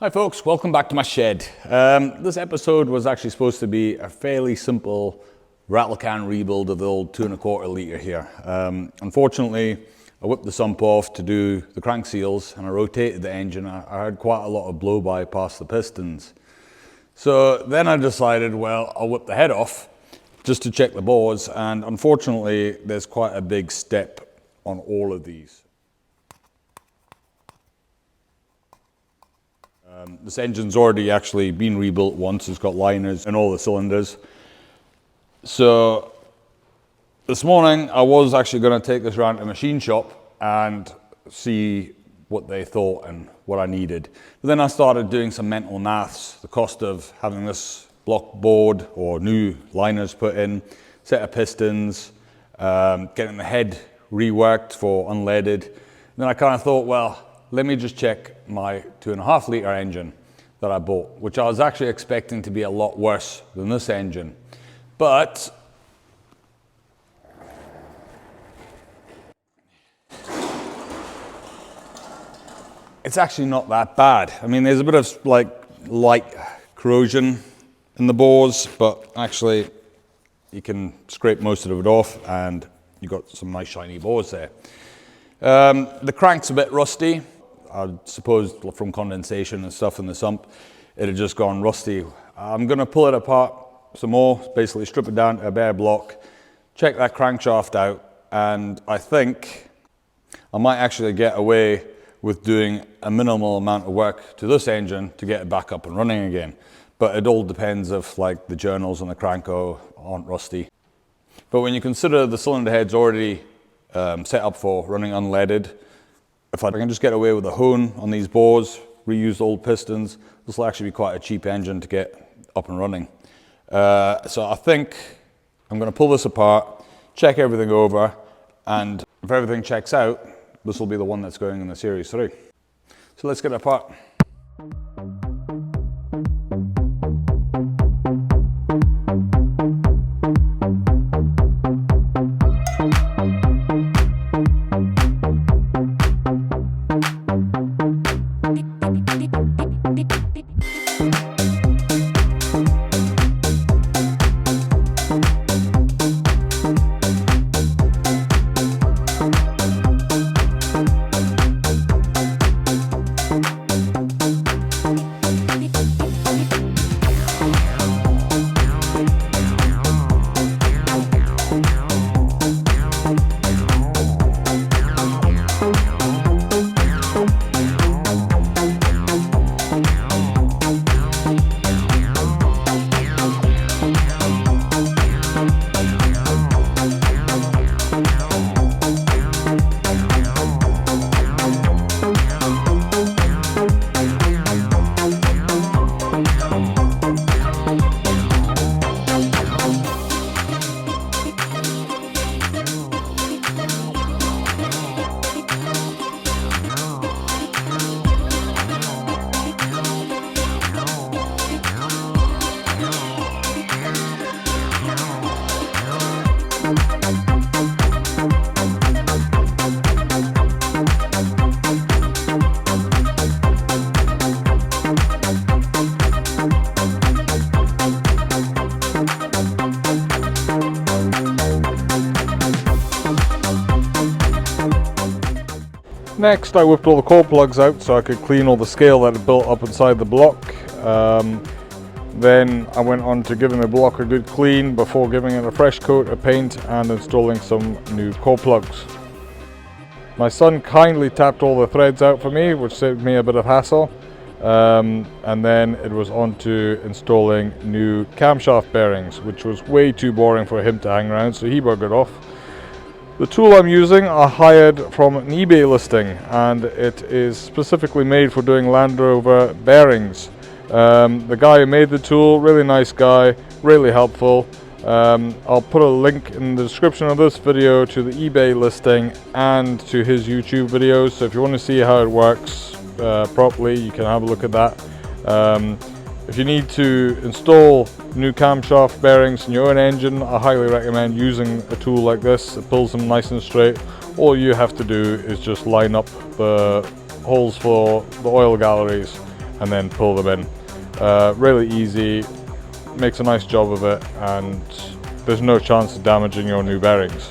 Hi folks, welcome back to my shed. This episode was actually supposed to be a fairly simple rattle can rebuild of the old 2¼ litre here. Unfortunately, I whipped the sump off to do the crank seals and I rotated the engine. I had quite a lot of blow by past the pistons. So then I decided, well, I'll whip the head off just to check the bores, and unfortunately there's quite a big step on all of these. This engine's already actually been rebuilt once. It's got liners in all the cylinders. So this morning I was actually going to take this around to a machine shop and see what they thought and what I needed. But then I started doing some mental maths. The cost of having this block board or new liners put in, set of pistons, getting the head reworked for unleaded. And then I kind of thought, well, let me just check my 2½ litre engine that I bought, which I was actually expecting to be a lot worse than this engine. But it's actually not that bad. I mean, there's a bit of like light corrosion in the bores, but actually you can scrape most of it off and you've got some nice shiny bores there. The crank's a bit rusty. I suppose from condensation and stuff in the sump, it had just gone rusty. I'm going to pull it apart some more, basically strip it down to a bare block, check that crankshaft out, and I think I might actually get away with doing a minimal amount of work to this engine to get it back up and running again. But it all depends if like the journals on the cranko aren't rusty. But when you consider the cylinder head's already set up for running unleaded, if I can just get away with a hone on these bores, reuse old pistons, this will actually be quite a cheap engine to get up and running. So I think I'm going to pull this apart, check everything over, and if everything checks out, this will be the one that's going in the Series 3. So let's get it apart. Next, I whipped all the core plugs out so I could clean all the scale that had built up inside the block. Then I went on to giving the block a good clean before giving it a fresh coat of paint and installing some new core plugs. My son kindly tapped all the threads out for me, which saved me a bit of hassle. And then it was on to installing new camshaft bearings, which was way too boring for him to hang around, so he buggered off. The tool I'm using I hired from an eBay listing, and it is specifically made for doing Land Rover bearings. The guy who made the tool, really nice guy, really helpful. I'll put a link in the description of this video to the eBay listing and to his YouTube videos, so if you want to see how it works properly, you can have a look at that. If you need to install new camshaft bearings in your own engine, I highly recommend using a tool like this. It pulls them nice and straight. All you have to do is just line up the holes for the oil galleries, and then pull them in. Really easy, makes a nice job of it, and there's no chance of damaging your new bearings.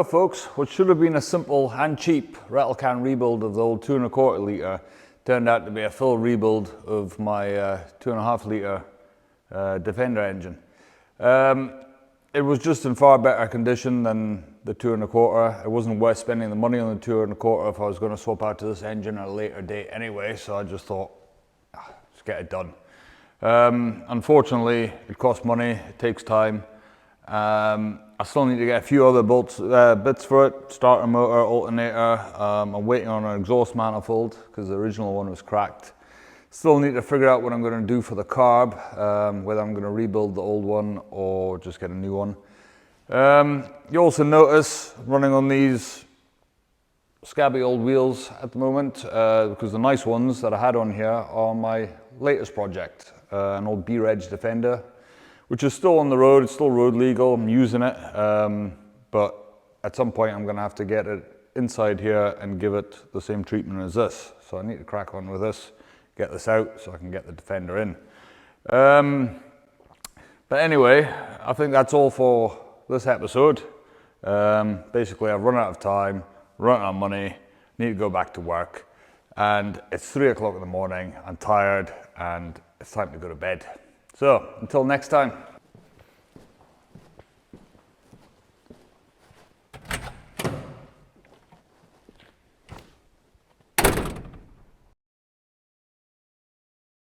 folks, what should have been a simple and cheap rattle can rebuild of the old 2¼ litre turned out to be a full rebuild of my 2½ litre Defender engine. It was just in far better condition than the 2¼ It wasn't worth spending the money on the 2¼ if I was going to swap out to this engine at a later date anyway, so I just thought, let's get it done. Unfortunately, it costs money, it takes time. I still need to get a few other bits for it, starter motor, alternator. I'm waiting on an exhaust manifold because the original one was cracked. Still need to figure out what I'm going to do for the carb, whether I'm going to rebuild the old one or just get a new one. You also notice running on these scabby old wheels at the moment, because the nice ones that I had on here are my latest project, an old B-Reg Defender, which is still on the road. It's still road legal. I'm using it, but at some point I'm going to have to get it inside here and give it the same treatment as this. So I need to crack on with this, get this out so I can get the Defender in. But anyway, I think that's all for this episode. Basically, I've run out of time, run out of money, need to go back to work, and it's 3 o'clock in the morning. I'm tired and it's time to go to bed. So, until next time.